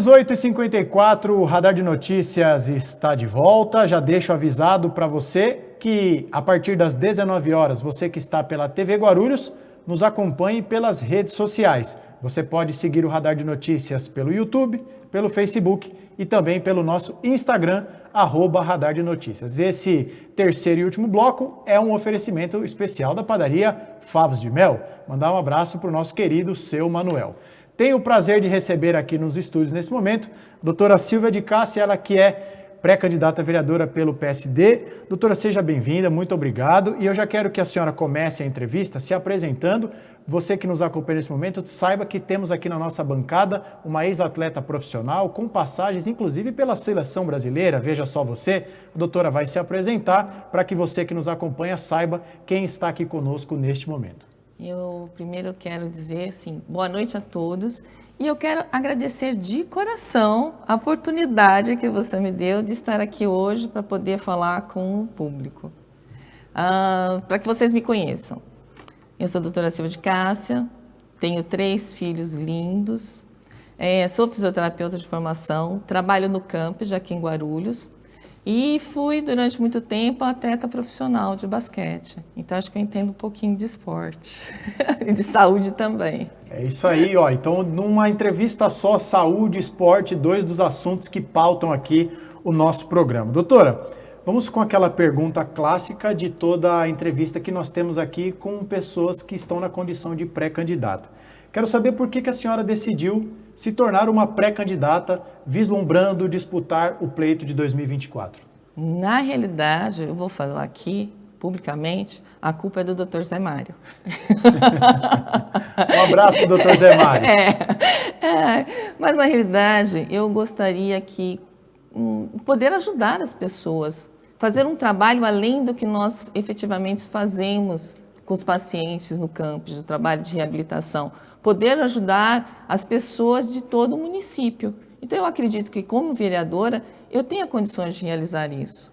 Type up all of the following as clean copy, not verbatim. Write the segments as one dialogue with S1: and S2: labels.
S1: 18h54, o Radar de Notícias está de volta. Já deixo avisado para você que a partir das 19 horas, você que está pela TV Guarulhos, nos acompanhe pelas redes sociais. Você pode seguir o Radar de Notícias pelo YouTube, pelo Facebook e também pelo nosso Instagram, @Radar de Notícias. Esse terceiro e último bloco é um oferecimento especial da padaria Favos de Mel. Mandar um abraço para o nosso querido Seu Manuel. Tenho o prazer de receber aqui nos estúdios nesse momento a doutora Silvia de Cássia, ela que é pré-candidata a vereadora pelo PSD. Doutora, seja bem-vinda, muito obrigado. E eu já quero que a senhora comece a entrevista se apresentando. Você que nos acompanha nesse momento, saiba que temos aqui na nossa bancada uma ex-atleta profissional com passagens, inclusive pela seleção brasileira. Veja só você, a doutora vai se apresentar para que você que nos acompanha saiba quem está aqui conosco neste momento.
S2: Eu primeiro quero dizer assim, boa noite a todos e eu quero agradecer de coração a oportunidade que você me deu de estar aqui hoje para poder falar com o público, para que vocês me conheçam. Eu sou a doutora Silvia de Cássia, tenho 3 filhos lindos, sou fisioterapeuta de formação, trabalho no campus aqui em Guarulhos, e fui, durante muito tempo, atleta profissional de basquete. Então, acho que eu entendo um pouquinho de esporte e de saúde também.
S1: É isso aí, ó. Então, numa entrevista só, saúde e esporte, 2 dos assuntos que pautam aqui o nosso programa. Doutora, vamos com aquela pergunta clássica de toda a entrevista que nós temos aqui com pessoas que estão na condição de pré-candidata. Quero saber por que a senhora decidiu se tornar uma pré-candidata, vislumbrando disputar o pleito de 2024.
S2: Na realidade, eu vou falar aqui, publicamente, a culpa é do Dr. Zé Mário.
S1: Um abraço para o Dr. Zé Mário.
S2: Mas, na realidade, eu gostaria que poder ajudar as pessoas, fazer um trabalho além do que nós efetivamente fazemos com os pacientes no campus, do trabalho de reabilitação, poder ajudar as pessoas de todo o município. Então, eu acredito que, como vereadora, eu tenho condições de realizar isso.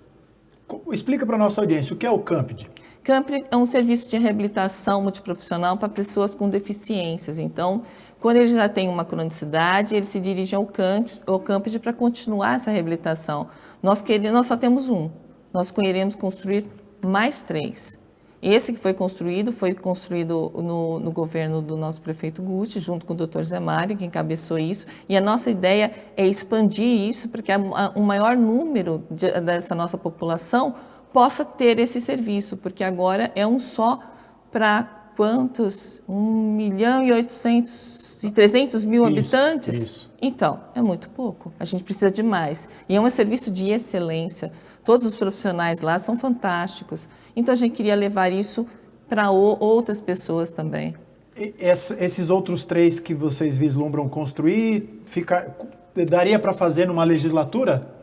S1: Explica para a nossa audiência, o que é o CAMPD?
S2: CAMPD é um serviço de reabilitação multiprofissional para pessoas com deficiências. Então, quando ele já tem uma cronicidade, ele se dirige ao CAMPD para continuar essa reabilitação. Nós só temos um, nós queremos construir mais 3. Esse que foi construído no governo do nosso prefeito Guti, junto com o Dr. Zé Mário, que encabeçou isso. E a nossa ideia é expandir isso para que um maior número dessa nossa população possa ter esse serviço, porque agora é um só para quantos? 1.800.300.000 habitantes?
S1: Isso.
S2: Então, é muito pouco. A gente precisa de mais. E é um serviço de excelência. Todos os profissionais lá são fantásticos. Então, a gente queria levar isso para outras pessoas também.
S1: Esses outros 3 que vocês vislumbram construir, daria para fazer numa legislatura?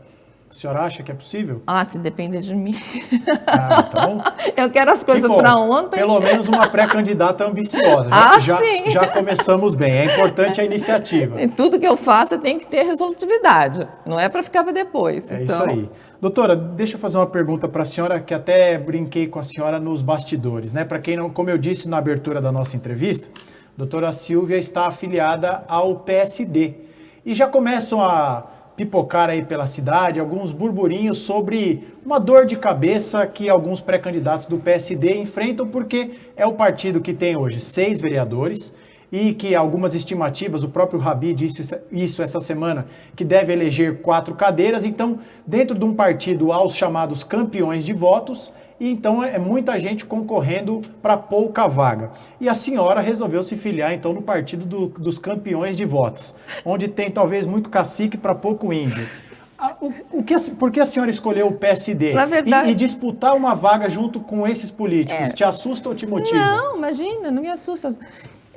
S1: A senhora acha que é possível?
S2: Se depender de mim.
S1: Então,
S2: eu quero as coisas para ontem.
S1: Pelo menos uma pré-candidata ambiciosa.
S2: Sim.
S1: Já começamos bem. É importante a iniciativa.
S2: E tudo que eu faço tem que ter resolutividade. Não é para ficar para depois.
S1: Isso aí. Doutora, deixa eu fazer uma pergunta para a senhora, que até brinquei com a senhora nos bastidores, né? Para quem não, como eu disse na abertura da nossa entrevista, a doutora Silvia está afiliada ao PSD. E já começam a pipocar aí pela cidade alguns burburinhos sobre uma dor de cabeça que alguns pré-candidatos do PSD enfrentam, porque é o partido que tem hoje 6 vereadores e que algumas estimativas, o próprio Rabi disse isso essa semana, que deve eleger 4 cadeiras. Então, dentro de um partido há os chamados campeões de votos, e então é muita gente concorrendo para pouca vaga. E a senhora resolveu se filiar então no partido dos campeões de votos, onde tem talvez muito cacique para pouco índio. Por que a senhora escolheu o PSD?
S2: Na verdade,
S1: e disputar uma vaga junto com esses políticos? Te assusta ou te motiva?
S2: Não, imagina, não me assusta.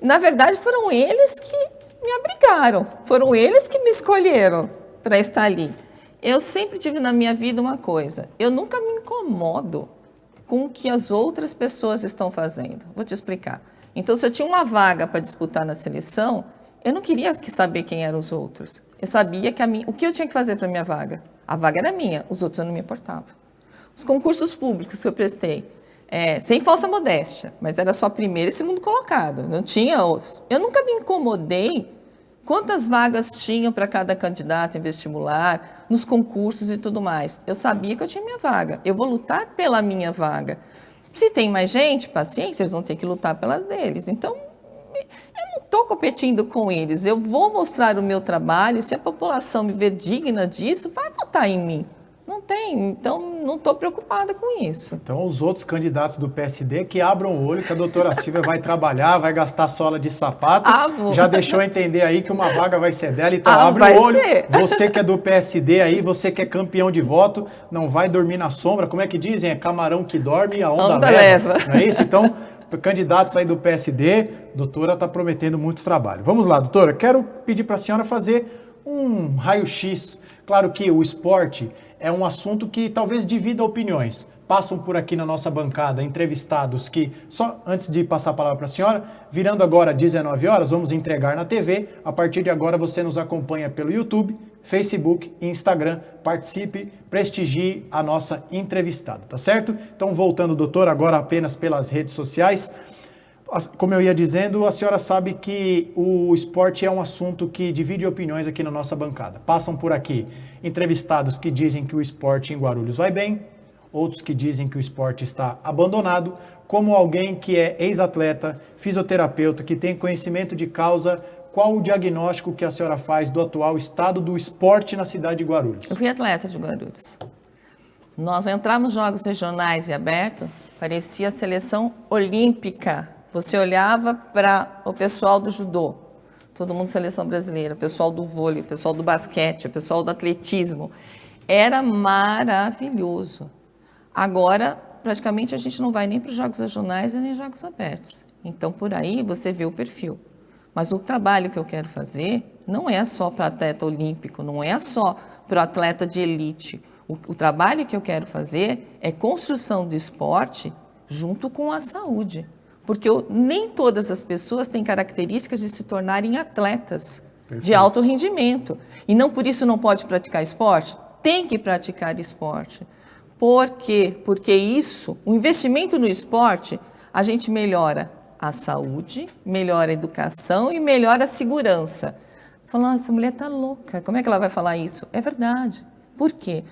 S2: Na verdade, foram eles que me abrigaram, foram eles que me escolheram para estar ali. Eu sempre tive na minha vida uma coisa, eu nunca me incomodo com o que as outras pessoas estão fazendo. Vou te explicar. Então, se eu tinha uma vaga para disputar na seleção, eu não queria saber quem eram os outros. Eu sabia que o que eu tinha que fazer para a minha vaga? A vaga era minha, os outros eu não me importava. Os concursos públicos que eu prestei, sem falsa modéstia, mas era só primeiro e segundo colocado, não tinha outros. Eu nunca me incomodei quantas vagas tinham para cada candidato em vestibular, nos concursos e tudo mais. Eu sabia que eu tinha minha vaga. Eu vou lutar pela minha vaga. Se tem mais gente, paciência, eles vão ter que lutar pelas deles. Então, eu não estou competindo com eles. Eu vou mostrar o meu trabalho. Se a população me ver digna disso, vai votar em mim. Não tem, então não estou preocupada com isso.
S1: Então, os outros candidatos do PSD que abram o olho, que a doutora Silvia vai trabalhar, vai gastar sola de sapato, já deixou entender aí que uma vaga vai ser dela, então abre o olho. Você que é do PSD aí, você que é campeão de voto, não vai dormir na sombra, como é que dizem? É camarão que dorme e a onda leva. Não é isso? Então, candidatos aí do PSD, a doutora está prometendo muito trabalho. Vamos lá, doutora, quero pedir para a senhora fazer um raio-x. Claro que o esporte é um assunto que talvez divida opiniões. Passam por aqui na nossa bancada entrevistados que, só antes de passar a palavra para a senhora, virando agora 19 horas, vamos entregar na TV. A partir de agora você nos acompanha pelo YouTube, Facebook e Instagram. Participe, prestigie a nossa entrevistada, tá certo? Então, voltando, doutor, agora apenas pelas redes sociais. Como eu ia dizendo, a senhora sabe que o esporte é um assunto que divide opiniões aqui na nossa bancada. Passam por aqui entrevistados que dizem que o esporte em Guarulhos vai bem, outros que dizem que o esporte está abandonado, como alguém que é ex-atleta, fisioterapeuta, que tem conhecimento de causa. Qual o diagnóstico que a senhora faz do atual estado do esporte na cidade de Guarulhos?
S2: Eu fui atleta de Guarulhos. Nós entramos nos Jogos Regionais e abertos, parecia a seleção olímpica. Você olhava para o pessoal do judô, todo mundo seleção brasileira, o pessoal do vôlei, o pessoal do basquete, o pessoal do atletismo. Era maravilhoso. Agora, praticamente, a gente não vai nem para os Jogos Regionais e nem Jogos Abertos. Então, por aí, você vê o perfil. Mas o trabalho que eu quero fazer não é só para atleta olímpico, não é só para o atleta de elite. O trabalho que eu quero fazer é construção do esporte junto com a saúde. Porque nem todas as pessoas têm características de se tornarem atletas de alto rendimento. E não por isso não pode praticar esporte? Tem que praticar esporte. Por quê? Porque isso, o investimento no esporte, a gente melhora a saúde, melhora a educação e melhora a segurança. Falando, essa mulher está louca, como é que ela vai falar isso? É verdade. Por quê?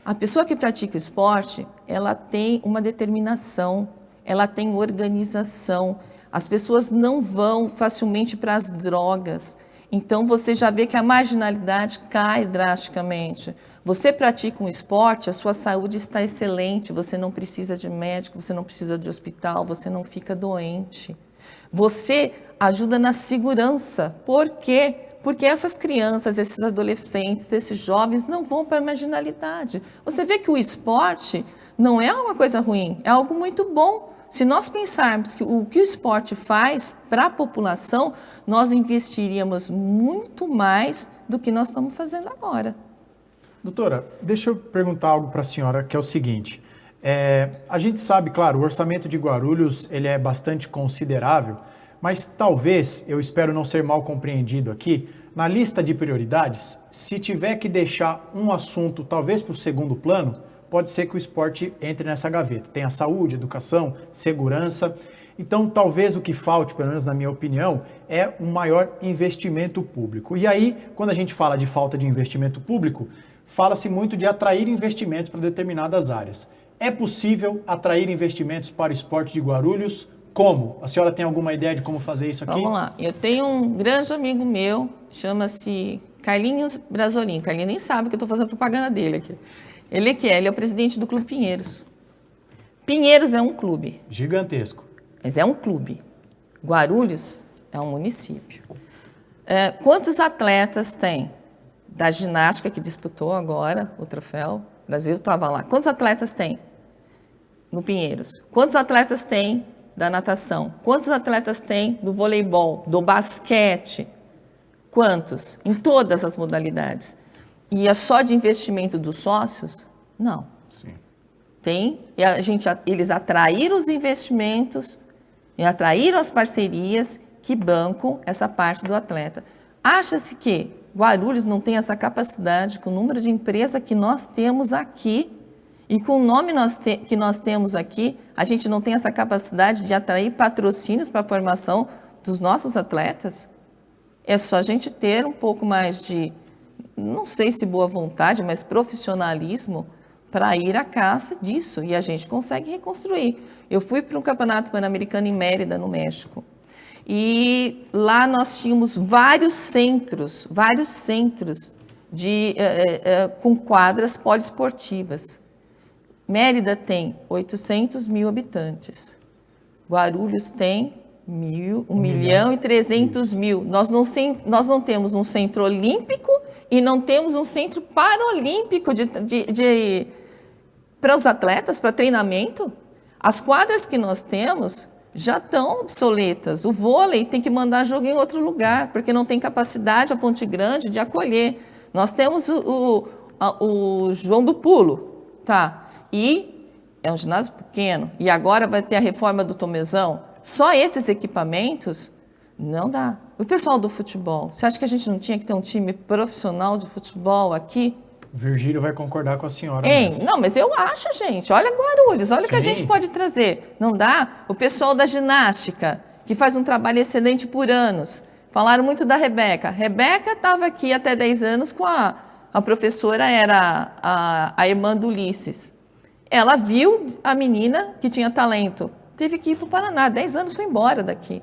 S2: A pessoa que pratica esporte, ela tem uma determinação, ela tem organização. As pessoas não vão facilmente para as drogas. Então, você já vê que a marginalidade cai drasticamente. Você pratica um esporte, a sua saúde está excelente, você não precisa de médico, você não precisa de hospital, você não fica doente. Você ajuda na segurança. Por quê? Porque essas crianças, esses adolescentes, esses jovens não vão para a marginalidade. Você vê que o esporte não é uma coisa ruim, é algo muito bom. Se nós pensarmos que o esporte faz para a população, nós investiríamos muito mais do que nós estamos fazendo agora.
S1: Doutora, deixa eu perguntar algo para a senhora, que é o seguinte. A gente sabe, claro, o orçamento de Guarulhos ele é bastante considerável, mas talvez, eu espero não ser mal compreendido aqui, na lista de prioridades, se tiver que deixar um assunto talvez para o segundo plano, pode ser que o esporte entre nessa gaveta. Tem a saúde, educação, segurança. Então, talvez o que falte, pelo menos na minha opinião, é um maior investimento público. E aí, quando a gente fala de falta de investimento público, fala-se muito de atrair investimentos para determinadas áreas. É possível atrair investimentos para o esporte de Guarulhos? Como? A senhora tem alguma ideia de como fazer isso aqui?
S2: Vamos lá. Eu tenho um grande amigo meu, chama-se Carlinhos Brasolin. Carlinhos nem sabe que eu estou fazendo propaganda dele aqui. Ele é o presidente do Clube Pinheiros. Pinheiros é um clube.
S1: Gigantesco.
S2: Mas é um clube. Guarulhos é um município. Quantos atletas tem? Da ginástica que disputou agora o troféu, o Brasil estava lá. Quantos atletas tem no Pinheiros? Quantos atletas tem da natação? Quantos atletas tem do voleibol, do basquete? Quantos? Em todas as modalidades. E é só de investimento dos sócios? Não.
S1: Sim.
S2: Tem, eles atraíram os investimentos e atraíram as parcerias que bancam essa parte do atleta. Acha-se que Guarulhos não tem essa capacidade, com o número de empresas que nós temos aqui e com o nome que nós temos aqui, a gente não tem essa capacidade de atrair patrocínios para a formação dos nossos atletas? É só a gente ter um pouco mais de, não sei se boa vontade, mas profissionalismo para ir à caça disso. E a gente consegue reconstruir. Eu fui para um campeonato pan-americano em Mérida, no México. E lá nós tínhamos vários centros com quadras poliesportivas. Mérida tem 800 mil habitantes. Guarulhos tem 1 milhão e 300 mil. Nós não temos um centro olímpico e não temos um centro paralímpico para os atletas, para treinamento. As quadras que nós temos já estão obsoletas. O vôlei tem que mandar jogo em outro lugar, porque não tem capacidade a Ponte Grande de acolher. Nós temos o João do Pulo, tá? E é um ginásio pequeno. E agora vai ter a reforma do Tomezão. Só esses equipamentos não dá. O pessoal do futebol, você acha que a gente não tinha que ter um time profissional de futebol aqui?
S1: O Virgílio vai concordar com a senhora.
S2: Não, mas eu acho, gente. Olha Guarulhos, olha o que a gente pode trazer. Não dá? O pessoal da ginástica, que faz um trabalho excelente por anos. Falaram muito da Rebeca. Rebeca estava aqui até 10 anos com a professora, era a irmã do Ulisses. Ela viu a menina que tinha talento. Teve que ir para o Paraná. 10 anos foi embora daqui.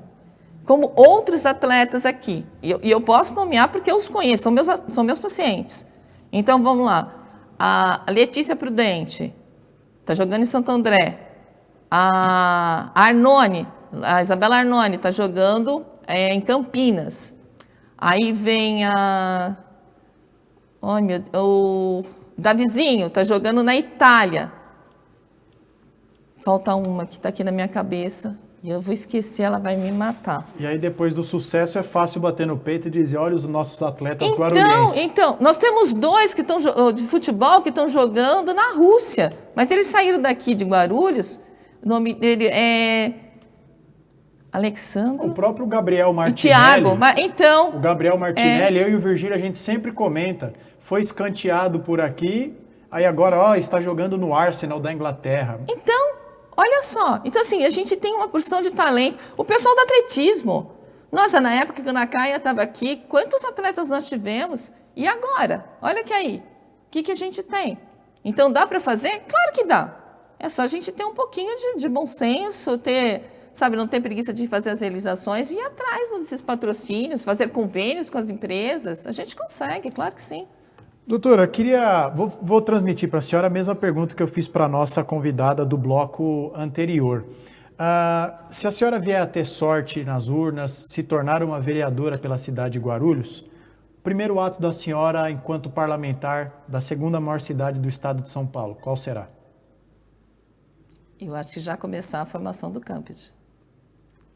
S2: Como outros atletas aqui. E eu posso nomear porque eu os conheço, são meus pacientes. Então, vamos lá. A Letícia Prudente está jogando em Santo André. A Arnone, a Isabela Arnone, está jogando em Campinas. Aí vem o Davizinho, está jogando na Itália. Falta uma que está aqui na minha cabeça. E eu vou esquecer, ela vai me matar.
S1: E aí, depois do sucesso, é fácil bater no peito e dizer, olha os nossos atletas guarulhenses.
S2: Então, nós temos 2 que estão de futebol que estão jogando na Rússia. Mas eles saíram daqui de Guarulhos. O nome dele é Alexandre.
S1: O próprio Gabriel Martinelli.
S2: Thiago. Então,
S1: o Gabriel Martinelli, eu e o Virgílio, a gente sempre comenta. Foi escanteado por aqui, aí agora está jogando no Arsenal da Inglaterra.
S2: Então, olha só. Então, assim, a gente tem uma porção de talento. O pessoal do atletismo. Nossa, na época que a Ana Caia estava aqui, quantos atletas nós tivemos? E agora? Olha que aí. O que a gente tem? Então, dá para fazer? Claro que dá. É só a gente ter um pouquinho de bom senso, não ter preguiça de fazer as realizações e ir atrás desses patrocínios, fazer convênios com as empresas. A gente consegue, claro que sim.
S1: Doutora, vou transmitir para a senhora a mesma pergunta que eu fiz para a nossa convidada do bloco anterior. Se a senhora vier a ter sorte nas urnas, se tornar uma vereadora pela cidade de Guarulhos, o primeiro ato da senhora enquanto parlamentar da segunda maior cidade do estado de São Paulo, qual será?
S2: Eu acho que já começar a formação do campus.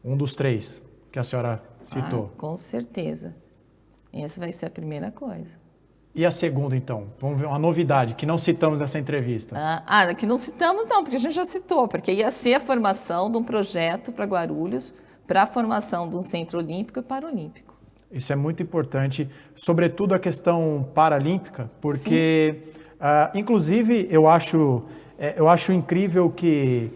S1: Um dos 3 que a senhora citou.
S2: Com certeza. Essa vai ser a primeira coisa.
S1: E a segunda, então? Vamos ver uma novidade que não citamos nessa entrevista.
S2: Que não citamos não, porque a gente já citou, porque ia ser a formação de um projeto para Guarulhos, para a formação de um centro olímpico e paralímpico.
S1: Isso é muito importante, sobretudo a questão paralímpica, porque, inclusive, eu acho incrível que,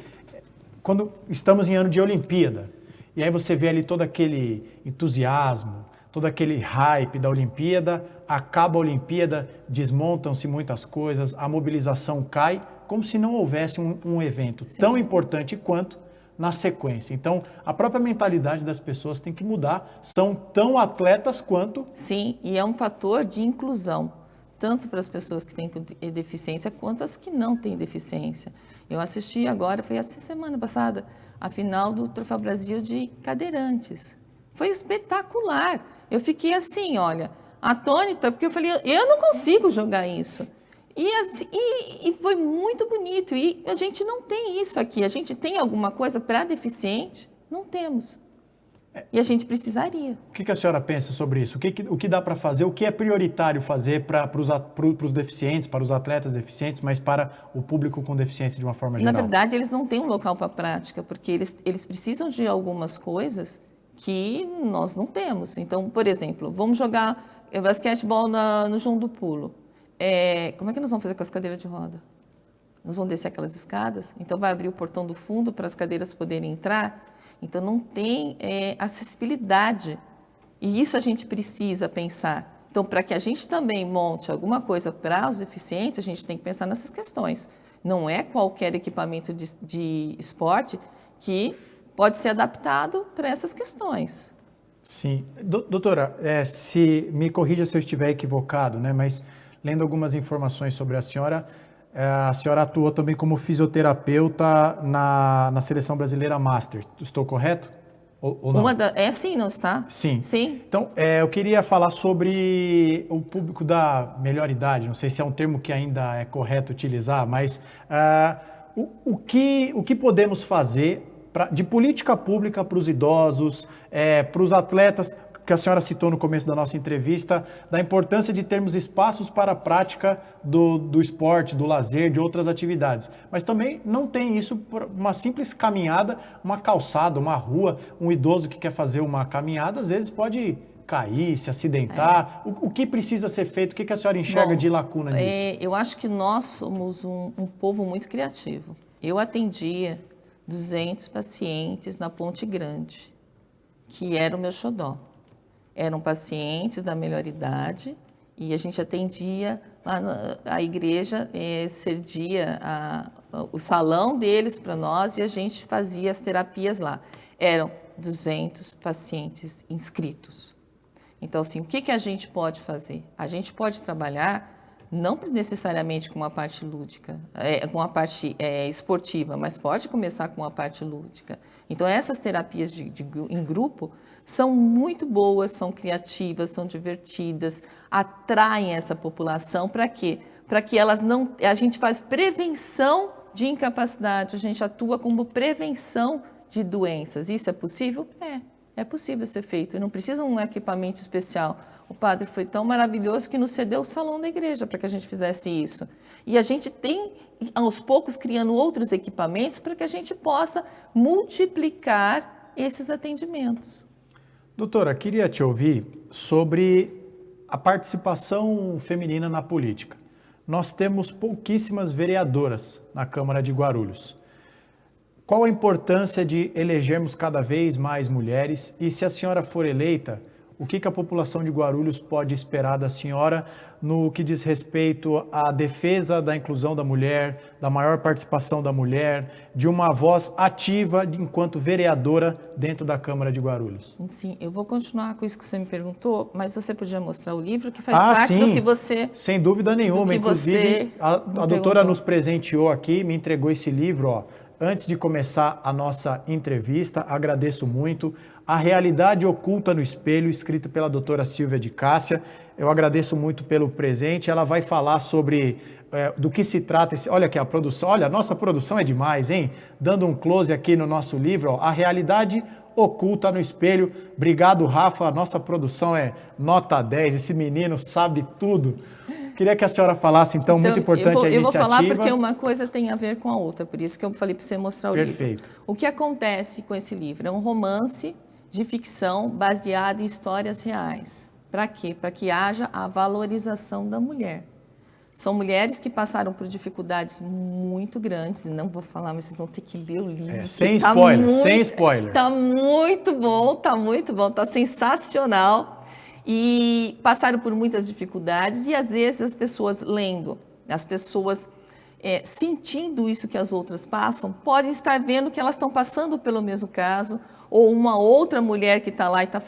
S1: quando estamos em ano de Olimpíada, e aí você vê ali todo aquele entusiasmo, todo aquele hype da Olimpíada, acaba a Olimpíada, desmontam-se muitas coisas, a mobilização cai, como se não houvesse um evento tão importante quanto na sequência. Então, a própria mentalidade das pessoas tem que mudar, são tão atletas quanto...
S2: Sim, e é um fator de inclusão, tanto para as pessoas que têm deficiência quanto as que não têm deficiência. Eu assisti agora, foi essa semana passada, a final do Troféu Brasil de cadeirantes. Foi espetacular. Eu fiquei assim, olha, atônita, porque eu falei, eu não consigo jogar isso. E foi muito bonito. E a gente não tem isso aqui. A gente tem alguma coisa para deficiente? Não temos. E a gente precisaria.
S1: O que a senhora pensa sobre isso? O que dá para fazer? O que é prioritário fazer para os deficientes, para os atletas deficientes, mas para o público com deficiência de uma forma geral?
S2: Na verdade, eles não têm um local para prática, porque eles precisam de algumas coisas que nós não temos. Então, por exemplo, vamos jogar basquetebol no João do Pulo. Como é que nós vamos fazer com as cadeiras de roda? Nós vamos descer aquelas escadas? Então, vai abrir o portão do fundo para as cadeiras poderem entrar? Então, não tem acessibilidade E isso a gente precisa pensar. Então, para que a gente também monte alguma coisa para os deficientes, a gente tem que pensar nessas questões. Não é qualquer equipamento de esporte que pode ser adaptado para essas questões.
S1: Sim. Doutora, se me corrija se eu estiver equivocado, né? Mas lendo algumas informações sobre a senhora atuou também como fisioterapeuta na Seleção Brasileira Master. Estou correto? Ou não?
S2: Sim, não está?
S1: Sim.
S2: Sim.
S1: Então, eu queria falar sobre o público da melhor idade. Não sei se é um termo que ainda é correto utilizar, mas o que podemos fazer de política pública para os idosos, para os atletas, que a senhora citou no começo da nossa entrevista, da importância de termos espaços para a prática do esporte, do lazer, de outras atividades. Mas também não tem isso por uma simples caminhada, uma calçada, uma rua. Um idoso que quer fazer uma caminhada, às vezes pode cair, se acidentar. O que precisa ser feito? O que a senhora enxerga de lacuna nisso?
S2: Eu acho que nós somos um povo muito criativo. Eu atendia 200 pacientes na Ponte Grande, que era o meu xodó. Eram pacientes da melhor idade e a gente atendia, a igreja cedia o salão deles para nós e a gente fazia as terapias lá. Eram 200 pacientes inscritos. Então, assim, o que a gente pode fazer? A gente pode trabalhar não necessariamente com uma parte lúdica, com uma parte esportiva, mas pode começar com uma parte lúdica. Então, essas terapias em grupo são muito boas, são criativas, são divertidas, atraem essa população. Para quê? Para que elas não... A gente faz prevenção de incapacidade, a gente atua como prevenção de doenças. Isso é possível? É possível ser feito. E não precisa um equipamento especial. O padre foi tão maravilhoso que nos cedeu o salão da igreja para que a gente fizesse isso. E a gente tem, aos poucos, criando outros equipamentos para que a gente possa multiplicar esses atendimentos.
S1: Doutora, queria te ouvir sobre a participação feminina na política. Nós temos pouquíssimas vereadoras na Câmara de Guarulhos. Qual a importância de elegermos cada vez mais mulheres? E se a senhora for eleita, o que a população de Guarulhos pode esperar da senhora no que diz respeito à defesa da inclusão da mulher, da maior participação da mulher, de uma voz ativa enquanto vereadora dentro da Câmara de Guarulhos?
S2: Sim, eu vou continuar com isso que você me perguntou, mas você podia mostrar o livro que faz parte do que você...
S1: Sem dúvida nenhuma. Inclusive, a doutora nos presenteou aqui, me entregou esse livro, ó. Antes de começar a nossa entrevista, agradeço muito. A Realidade Oculta no Espelho, escrito pela doutora Silvia de Cássia. Eu agradeço muito pelo presente. Ela vai falar sobre do que se trata. Olha aqui a produção. Olha, a nossa produção é demais, hein? Dando um close aqui no nosso livro, ó, A Realidade Oculta no Espelho. Obrigado, Rafa. A nossa produção é nota 10. Esse menino sabe tudo. Queria que a senhora falasse, então muito importante a iniciativa.
S2: Eu vou falar porque uma coisa tem a ver com a outra, por isso que eu falei para você mostrar o livro.
S1: Perfeito.
S2: O que acontece com esse livro? É um romance de ficção baseado em histórias reais. Para quê? Para que haja a valorização da mulher. São mulheres que passaram por dificuldades muito grandes, não vou falar, mas vocês vão ter que ler o livro.
S1: Sem spoiler, sem spoiler.
S2: Tá muito bom, tá sensacional. E passaram por muitas dificuldades e, às vezes, as pessoas lendo, as pessoas sentindo isso que as outras passam, podem estar vendo que elas estão passando pelo mesmo caso, ou uma outra mulher que está lá e está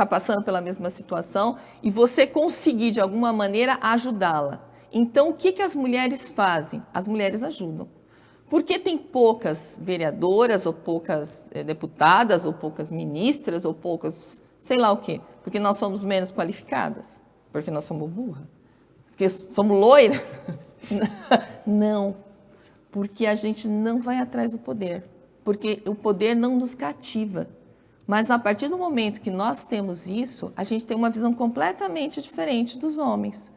S2: passando pela mesma situação, e você conseguir, de alguma maneira, ajudá-la. Então, o que as mulheres fazem? As mulheres ajudam. Porque tem poucas vereadoras, ou poucas deputadas, ou poucas ministras, ou poucas... sei lá o quê, porque nós somos menos qualificadas, porque nós somos burras, porque somos loiras. Não, porque a gente não vai atrás do poder, porque o poder não nos cativa. Mas a partir do momento que nós temos isso, a gente tem uma visão completamente diferente dos homens.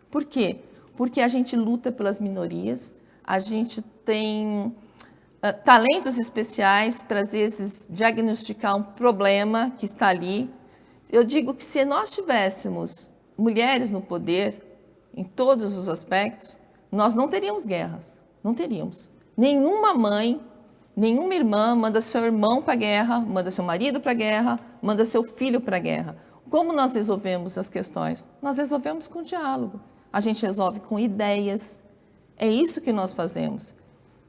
S2: Por quê? Porque a gente luta pelas minorias, a gente tem... talentos especiais para, às vezes, diagnosticar um problema que está ali. Eu digo que se nós tivéssemos mulheres no poder, em todos os aspectos, nós não teríamos guerras, não teríamos. Nenhuma mãe Nenhuma irmã manda seu irmão para a guerra, manda seu marido para a guerra, manda seu filho para a guerra. Como nós resolvemos as questões? Nós resolvemos com diálogo. A gente resolve com ideias. É isso que nós fazemos.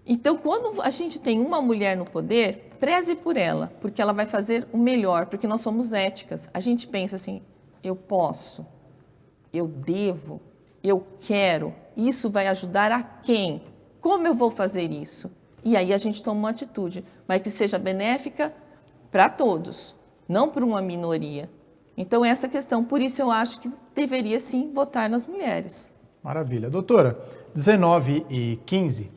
S2: Então, quando a gente tem uma mulher no poder, preze por ela, porque ela vai fazer o melhor, porque nós somos éticas. A gente pensa assim, eu posso, eu devo, eu quero. Isso vai ajudar a quem? Como eu vou fazer isso? E aí a gente toma uma atitude, mas que seja benéfica para todos, não para uma minoria. Então, essa questão, por isso eu acho que deveria sim votar nas mulheres.
S1: Maravilha. Doutora, 19h15,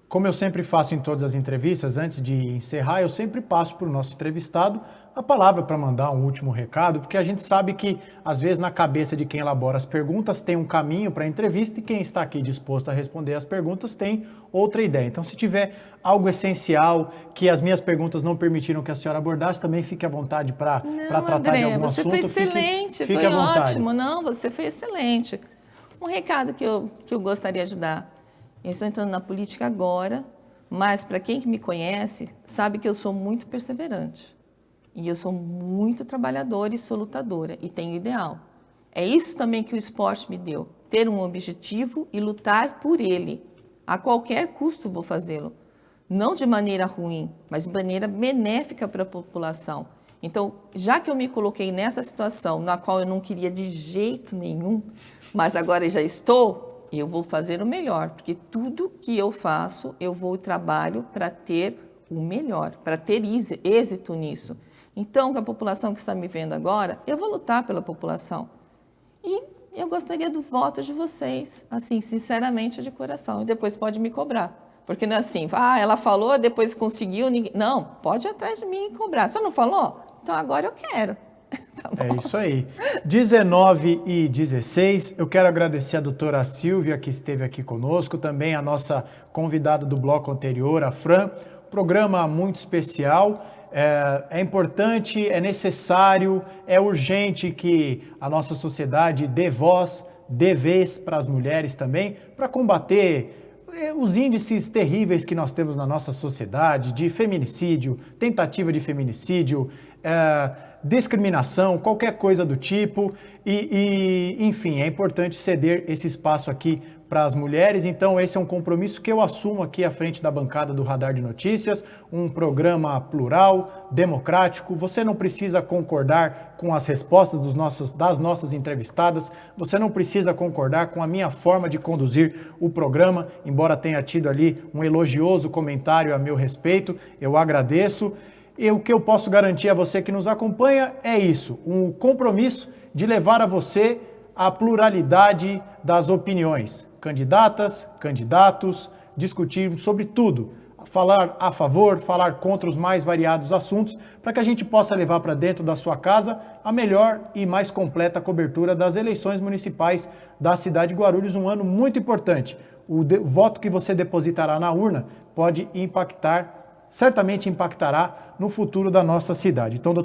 S1: como eu sempre faço em todas as entrevistas, antes de encerrar, eu sempre passo para o nosso entrevistado a palavra para mandar um último recado, porque a gente sabe que, às vezes, na cabeça de quem elabora as perguntas, tem um caminho para a entrevista e quem está aqui disposto a responder as perguntas tem outra ideia. Então, se tiver algo essencial que as minhas perguntas não permitiram que a senhora abordasse, também fique à vontade para tratar
S2: André,
S1: de algum
S2: você
S1: assunto.
S2: Foi excelente,
S1: fique
S2: foi
S1: à vontade.
S2: ótimo. Não, você foi excelente. Um recado que eu gostaria de dar. Eu estou entrando na política agora, mas para quem me conhece, sabe que eu sou muito perseverante. E eu sou muito trabalhadora e sou lutadora e tenho ideal. É isso também que o esporte me deu, ter um objetivo e lutar por ele. A qualquer custo vou fazê-lo. Não de maneira ruim, mas de maneira benéfica para a população. Então, já que eu me coloquei nessa situação, na qual eu não queria de jeito nenhum, mas agora já estou, eu vou fazer o melhor, porque tudo que eu faço, eu vou e trabalho para ter o melhor, para ter êxito nisso. Então, com a população que está me vendo agora, eu vou lutar pela população. E eu gostaria do voto de vocês, assim, sinceramente, de coração. E depois pode me cobrar. Porque não é assim, ela falou, depois conseguiu, ninguém... Não, pode ir atrás de mim e cobrar. Você não falou? Então agora eu quero. Tá bom?
S1: É isso aí. 19h16, eu quero agradecer a doutora Silvia, que esteve aqui conosco, também a nossa convidada do bloco anterior, a Fran. Programa muito especial. É importante, é necessário, é urgente que a nossa sociedade dê voz, dê vez para as mulheres também, para combater os índices terríveis que nós temos na nossa sociedade, de feminicídio, tentativa de feminicídio, discriminação, qualquer coisa do tipo. Enfim, é importante ceder esse espaço aqui para as mulheres. Então, esse é um compromisso que eu assumo aqui à frente da bancada do Radar de Notícias, um programa plural, democrático. Você não precisa concordar com as respostas das nossas entrevistadas, você não precisa concordar com a minha forma de conduzir o programa, embora tenha tido ali um elogioso comentário a meu respeito, eu agradeço. E o que eu posso garantir a você que nos acompanha é isso, um compromisso de levar a você a pluralidade das opiniões. Candidatas, candidatos, discutir sobre tudo. Falar a favor, falar contra os mais variados assuntos, para que a gente possa levar para dentro da sua casa a melhor e mais completa cobertura das eleições municipais da cidade de Guarulhos, um ano muito importante. O voto que você depositará na urna pode impactar, certamente impactará no futuro da nossa cidade. Então,